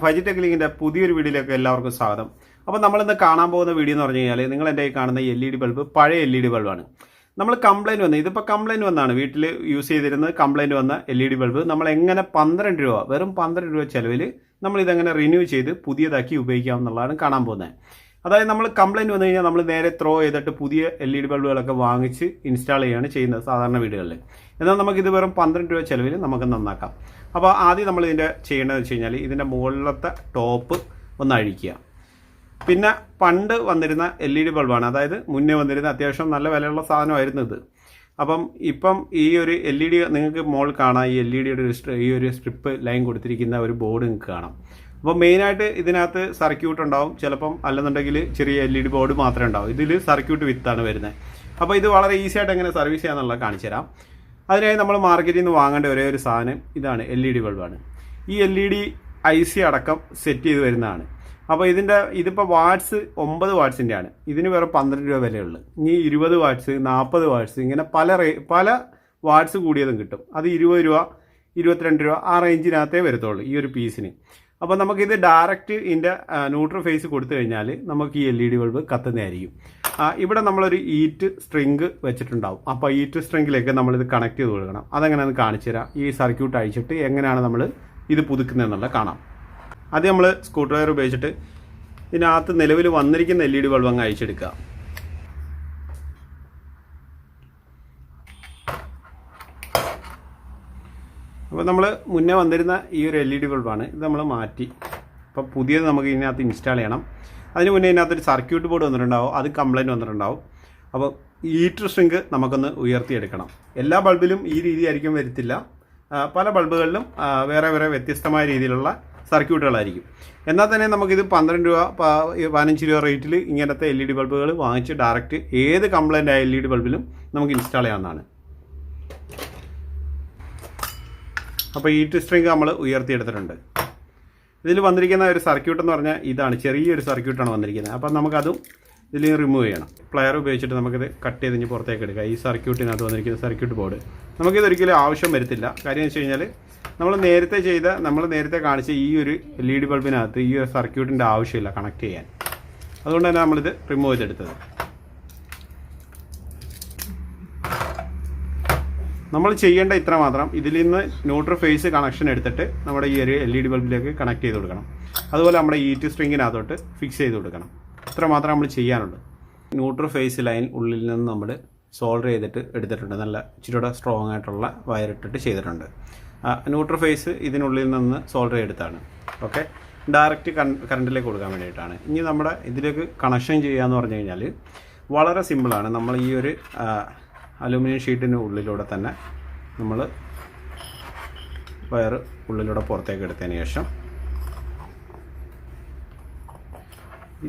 ഫജിടെക്ലിങ്ങിൻ്റെ പുതിയൊരു വീഡിയോയിലേക്ക് എല്ലാവർക്കും സ്വാഗതം. അപ്പോൾ നമ്മളിന്ന് കാണാൻ പോകുന്ന വീഡിയോ എന്ന് പറഞ്ഞു കഴിഞ്ഞാൽ നിങ്ങൾ എൻ്റെ കാണുന്ന LED ബൾബ് പഴയ LED ബൾബാണ്. നമ്മൾ കംപ്ലയിൻറ്റ് വന്നത് ഇതിപ്പോൾ കംപ്ലയിൻറ്റ് വന്നാണ് വീട്ടിൽ യൂസ് ചെയ്തിരുന്നത്. കംപ്ലയിൻറ്റ് വന്ന LED ബൾബ് നമ്മൾ എങ്ങനെ 12 രൂപ വെറും 12 രൂപ ചിലവിൽ നമ്മളിതെങ്ങനെ റിന്യൂ ചെയ്ത് പുതിയതാക്കി ഉപയോഗിക്കാം എന്നുള്ളതാണ് കാണാൻ പോകുന്നത്. അതായത് നമ്മൾ കംപ്ലയിൻറ്റ് വന്നു കഴിഞ്ഞാൽ നമ്മൾ നേരെ ത്രോ ചെയ്തിട്ട് പുതിയ LED ബൾബുകളൊക്കെ വാങ്ങിച്ച് ഇൻസ്റ്റാൾ ചെയ്യുകയാണ് ചെയ്യുന്നത് സാധാരണ വീടുകളിൽ. എന്നാൽ നമുക്കിത് വെറും 12 രൂപ ചിലവിൽ നമുക്ക് നന്നാക്കാം. അപ്പോൾ ആദ്യം നമ്മൾ ഇതിൻ്റെ ചെയ്യേണ്ടതെന്ന് വെച്ച് കഴിഞ്ഞാൽ ഇതിൻ്റെ മുകളിലത്തെ ടോപ്പ് ഒന്ന് അഴിക്കുക. പിന്നെ പണ്ട് വന്നിരുന്ന LED ബൾബാണ്, അതായത് മുന്നേ വന്നിരുന്ന അത്യാവശ്യം നല്ല വിലയുള്ള സാധനമായിരുന്നു ഇത്. അപ്പം ഇപ്പം ഈ ഒരു LED നിങ്ങൾക്ക് മുകളിൽ കാണാം, ഈ LEDയുടെ ഈ ഒരു സ്ട്രിപ്പ് ലൈൻ കൊടുത്തിരിക്കുന്ന ഒരു ബോർഡ് നിങ്ങൾക്ക് കാണാം. അപ്പോൾ മെയിനായിട്ട് ഇതിനകത്ത് സർക്യൂട്ട് ഉണ്ടാവും, ചിലപ്പം അല്ലെന്നുണ്ടെങ്കിൽ ചെറിയ LED ബോർഡ് മാത്രമേ ഉണ്ടാവും. ഇതിൽ സർക്യൂട്ട് വിത്താണ് വരുന്നത്. അപ്പോൾ ഇത് വളരെ ഈസി ആയിട്ട് എങ്ങനെ സർവീസ് ചെയ്യാമെന്നുള്ളത് കാണിച്ചു തരാം. അതിനായി നമ്മൾ മാർക്കറ്റിൽ നിന്ന് വാങ്ങേണ്ട ഒരേ ഒരു സാധനം ഇതാണ്, LED ബൾബാണ്. ഈ LED IC അടക്കം സെറ്റ് ചെയ്ത് വരുന്നതാണ്. അപ്പോൾ ഇതിപ്പോൾ വാട്ട്സ് 9 വാട്ട്സിൻ്റെ ആണ്. ഇതിന് വേറെ 12 രൂപ വിലയുള്ളൂ. ഇനി 20 വാട്ട്സ് 40 വാട്ട്സ് ഇങ്ങനെ പല വാട്ട്സ് കൂടിയതും കിട്ടും. അത് 20 രൂപ 22 രൂപ ആ റേഞ്ചിനകത്തേ വരത്തുള്ളൂ ഈ ഒരു പീസിന്. അപ്പോൾ നമുക്കിത് ഡയറക്റ്റ് ഇതിൻ്റെ ന്യൂട്രൽ ഫേസ് കൊടുത്തു കഴിഞ്ഞാൽ നമുക്ക് ഈ LED ബൾബ് കത്തുന്നതായിരിക്കും. ഇവിടെ നമ്മളൊരു ഈറ്റ് സ്ട്രിങ് വെച്ചിട്ടുണ്ടാവും. അപ്പോൾ ഈറ്റ് സ്ട്രിങ്ങിലേക്ക് നമ്മളിത് കണക്ട് ചെയ്ത് കൊടുക്കണം. അതെങ്ങനെയാണെന്ന് കാണിച്ചു തരാം. ഈ സർക്യൂട്ട് അഴിച്ചിട്ട് എങ്ങനെയാണ് നമ്മൾ ഇത് പുതുക്കുന്നതെന്നുള്ളത് കാണാം. ആദ്യം നമ്മൾ സ്ക്രൂ ഡ്രൈവർ ഉപയോഗിച്ചിട്ട് ഇതിനകത്ത് നിലവിൽ വന്നിരിക്കുന്ന LED ബൾബ് അങ്ങ് അഴിച്ചെടുക്കുക. അപ്പോൾ നമ്മൾ മുന്നേ വന്നിരുന്ന ഈ ഒരു LED ബൾബാണ്, ഇത് നമ്മൾ മാറ്റി. അപ്പോൾ പുതിയത് നമുക്ക് ഇതിനകത്ത് ഇൻസ്റ്റാൾ ചെയ്യണം. അതിന് മുന്നേ ഇതിനകത്തൊരു സർക്യൂട്ട് ബോർഡ് വന്നിട്ടുണ്ടാവും, അത് കംപ്ലയിൻറ്റ് വന്നിട്ടുണ്ടാവും. അപ്പോൾ ഹീറ്റർ സ്ട്രിങ് നമുക്കൊന്ന് ഉയർത്തിയെടുക്കണം. എല്ലാ ബൾബിലും ഈ രീതി ആയിരിക്കും വരത്തില്ല. പല ബൾബുകളിലും വേറെ വ്യത്യസ്തമായ രീതിയിലുള്ള സർക്യൂട്ടുകളായിരിക്കും. എന്നാൽ തന്നെ നമുക്കിത് 12 രൂപ 15 രൂപ റേറ്റിൽ ഇങ്ങനത്തെ LED ബൾബുകൾ വാങ്ങിച്ച് ഡയറക്റ്റ് ഏത് കംപ്ലയിൻ്റ് ആയ LED ബൾബിലും നമുക്ക് ഇൻസ്റ്റാൾ ചെയ്യാവുന്നതാണ്. അപ്പോൾ ഹീറ്റ് സ്ട്രിങ് നമ്മൾ ഉയർത്തിയെടുത്തിട്ടുണ്ട്. ഇതിൽ വന്നിരിക്കുന്ന ഒരു സർക്യൂട്ട് എന്ന് പറഞ്ഞാൽ ഇതാണ്, ചെറിയൊരു സർക്യൂട്ടാണ് വന്നിരിക്കുന്നത്. അപ്പം നമുക്കതും ഇതിൽ റിമൂവ് ചെയ്യണം. പ്ലെയർ ഉപയോഗിച്ചിട്ട് നമുക്കിത് കട്ട് ചെയ്ത് പുറത്തേക്ക് എടുക്കുക. ഈ സർക്യൂട്ടിനകത്ത് വന്നിരിക്കുന്ന സർക്യൂട്ട് ബോർഡ് നമുക്കിതൊരിക്കലും ആവശ്യം വരത്തില്ല. കാര്യം വെച്ച് കഴിഞ്ഞാൽ നമ്മൾ നേരത്തെ കാണിച്ച ഈ ഒരു LED ബൾബിനകത്ത് ഈ ഒരു സർക്യൂട്ടിൻ്റെ ആവശ്യമില്ല കണക്ട് ചെയ്യാൻ. അതുകൊണ്ട് തന്നെ നമ്മളിത് റിമൂവ് ചെയ്തെടുത്തത്. നമ്മൾ ചെയ്യേണ്ട ഇത്ര മാത്രം, ഇതിൽ നിന്ന് ന്യൂട്രൽ ഫേസ് കണക്ഷൻ എടുത്തിട്ട് നമ്മുടെ ഈ ഒരു LED ബൾബിലേക്ക് കണക്ട് ചെയ്ത് കൊടുക്കണം. അതുപോലെ നമ്മുടെ ഈറ്റ് സ്ട്രിങ്ങിനകത്തോട്ട് ഫിക്സ് ചെയ്ത് കൊടുക്കണം. ഇത്ര മാത്രം നമ്മൾ ചെയ്യാനുള്ളൂ. ന്യൂട്രൽ ഫേസ് ലൈൻ ഉള്ളിൽ നിന്ന് നമ്മൾ സോൾഡർ ചെയ്തിട്ട് എടുത്തിട്ടുണ്ട്. നല്ല ഇച്ചിരിയുടെ സ്ട്രോങ് ആയിട്ടുള്ള വയറിട്ടിട്ട് ചെയ്തിട്ടുണ്ട്. ന്യൂട്രൽ ഫേസ് ഇതിനുള്ളിൽ നിന്ന് സോൾഡർ ചെയ്തെടുത്താണ്. ഓക്കെ, ഡയറക്റ്റ് കറണ്ടിലേക്ക് കൊടുക്കാൻ വേണ്ടിയിട്ടാണ്. ഇനി നമ്മുടെ ഇതിലേക്ക് കണക്ഷൻ ചെയ്യാമെന്ന് പറഞ്ഞു കഴിഞ്ഞാൽ വളരെ സിമ്പിളാണ്. നമ്മൾ ഈ ഒരു അലൂമിനിയം ഷീറ്റിന് ഉള്ളിലൂടെ തന്നെ നമ്മൾ വയർ ഉള്ളിലൂടെ പുറത്തേക്ക് എടുത്തതിന് ശേഷം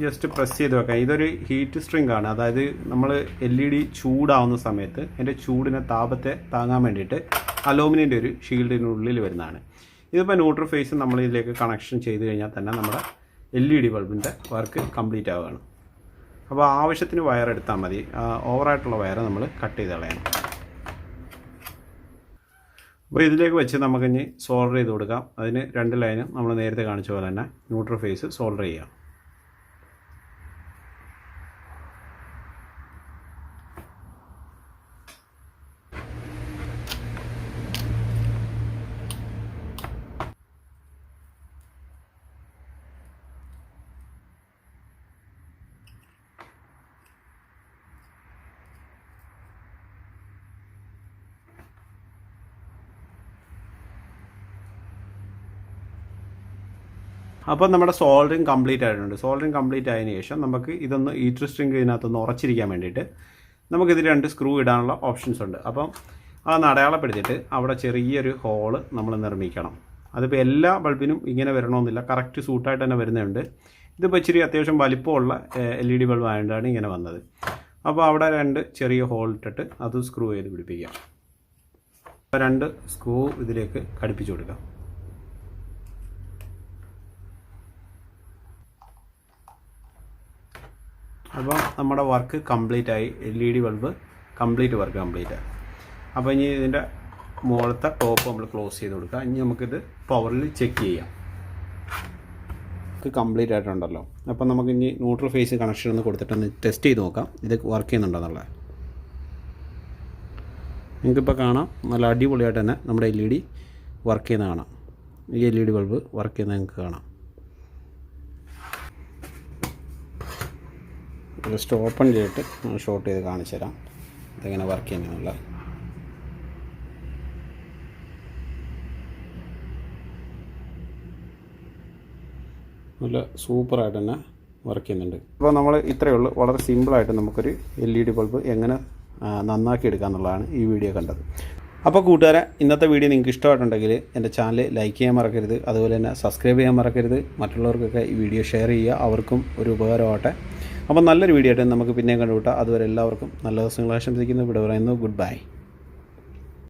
ജസ്റ്റ് പ്രസ് ചെയ്ത് വെക്കാം. ഇതൊരു ഹീറ്റ് സ്ട്രിങ് ആണ്, അതായത് നമ്മൾ LED ചൂടാവുന്ന സമയത്ത് അതിൻ്റെ ചൂടിനെ താപത്തെ താങ്ങാൻ വേണ്ടിയിട്ട് അലൂമിനിയൻ്റെ ഒരു ഷീൽഡിനുള്ളിൽ വരുന്നതാണ്. ഇതിപ്പോൾ ന്യൂട്രൽ ഫേസ് നമ്മൾ ഇതിലേക്ക് കണക്ഷൻ ചെയ്ത് കഴിഞ്ഞാൽ തന്നെ നമ്മുടെ LED ബൾബിൻ്റെ വർക്ക് കംപ്ലീറ്റ് ആവുകയാണ്. അപ്പോൾ ആവശ്യത്തിന് വയർ എടുത്താൽ മതി. ഓവറായിട്ടുള്ള വയർ നമ്മൾ കട്ട് ചെയ്ത് കളയണം. അപ്പോൾ ഇതിലേക്ക് വെച്ച് നമുക്കിനി സോൾഡർ ചെയ്ത് കൊടുക്കാം. അതിന് 2 ലൈനും നമ്മൾ നേരത്തെ കാണിച്ച പോലെ തന്നെ ന്യൂട്രൽ ഫേസ് സോൾഡർ ചെയ്യാം. അപ്പോൾ നമ്മുടെ സോൾഡറിങ് കംപ്ലീറ്റ് ആയിട്ടുണ്ട്. സോൾഡറിങ് കംപ്ലീറ്റ് ആയതിനു ശേഷം നമുക്ക് ഇതൊന്ന് ഹീറ്റർ സ്ട്രിങ് ഇതിനകത്തൊന്ന് ഉറച്ചിരിക്കാൻ വേണ്ടിയിട്ട് നമുക്കിതിൽ 2 സ്ക്രൂ ഇടാനുള്ള ഓപ്ഷൻസ് ഉണ്ട്. അപ്പം അതൊന്ന് അടയാളപ്പെടുത്തിയിട്ട് അവിടെ ചെറിയൊരു ഹോള് നമ്മൾ നിർമ്മിക്കണം. അതിപ്പോൾ എല്ലാ ബൾബിനും ഇങ്ങനെ വരണമെന്നില്ല, കറക്റ്റ് സൂട്ടായിട്ട് തന്നെ വരുന്നുണ്ട്. ഇതിപ്പോൾ ഇച്ചിരി അത്യാവശ്യം വലിപ്പമുള്ള LED ബൾബ് ആയതുകൊണ്ടാണ് ഇങ്ങനെ വന്നത്. അപ്പോൾ അവിടെ 2 ചെറിയ ഹോൾ ഇട്ടിട്ട് അത് സ്ക്രൂ ചെയ്ത് പിടിപ്പിക്കാം. 2 സ്ക്രൂ ഇതിലേക്ക് ഘടിപ്പിച്ച് കൊടുക്കാം. അപ്പോൾ നമ്മുടെ വർക്ക് കംപ്ലീറ്റ് ആയി. LED bulb complete work complete ആയി. അപ്പോൾ ഇനി ഇതിൻ്റെ മുകളിലത്തെ ടോപ്പ് നമ്മൾ ക്ലോസ് ചെയ്ത് കൊടുക്കുക. ഇനി നമുക്കിത് പവറിൽ ചെക്ക് ചെയ്യാം. വർക്ക് കംപ്ലീറ്റ് ആയിട്ടുണ്ടല്ലോ. അപ്പോൾ നമുക്ക് ഇനി ന്യൂട്രൽ ഫേസ് കണക്ഷൻ ഒന്ന് കൊടുത്തിട്ടൊന്ന് ടെസ്റ്റ് ചെയ്ത് നോക്കാം ഇത് വർക്ക് ചെയ്യുന്നുണ്ടോയെന്നുള്ളത്. നിങ്ങൾക്കിപ്പോൾ കാണാം നല്ല അടിപൊളിയായിട്ട് തന്നെ നമ്മുടെ LED വർക്ക് ചെയ്യുന്ന കാണാം. ഈ LED ബൾബ് വർക്ക് ചെയ്യുന്നത് നിങ്ങൾക്ക് കാണാം. ജസ്റ്റ് ഓപ്പൺ ചെയ്തിട്ട് ഷോർട്ട് ചെയ്ത് കാണിച്ചു തരാം ഇതെങ്ങനെ വർക്ക് ചെയ്യുന്നുള്ള. നല്ല സൂപ്പറായിട്ട് തന്നെ വർക്ക് ചെയ്യുന്നുണ്ട്. അപ്പോൾ നമ്മൾ ഇത്രയേ ഉള്ളൂ. വളരെ സിമ്പിളായിട്ട് നമുക്കൊരു LED ബൾബ് എങ്ങനെ നന്നാക്കി എടുക്കുക എന്നുള്ളതാണ് ഈ വീഡിയോ കണ്ടത്. അപ്പോൾ കൂട്ടുകാരെ, ഇന്നത്തെ വീഡിയോ നിങ്ങൾക്ക് ഇഷ്ടമായിട്ടുണ്ടെങ്കിൽ എൻ്റെ ചാനൽ ലൈക്ക് ചെയ്യാൻ മറക്കരുത്. അതുപോലെ തന്നെ സബ്സ്ക്രൈബ് ചെയ്യാൻ മറക്കരുത്. മറ്റുള്ളവർക്കൊക്കെ ഈ വീഡിയോ ഷെയർ ചെയ്യുക, അവർക്കും ഒരു ഉപകാരമാവട്ടെ. അപ്പോൾ നല്ലൊരു വീഡിയോ ആയിട്ട് നമുക്ക് പിന്നെയും കണ്ടുമുട്ടാം. അതുവരെ എല്ലാവർക്കും നല്ല ദിവസങ്ങൾ ആശംസിക്കുന്നു. ഇവിടെ പറയുന്നു ഗുഡ് ബൈ.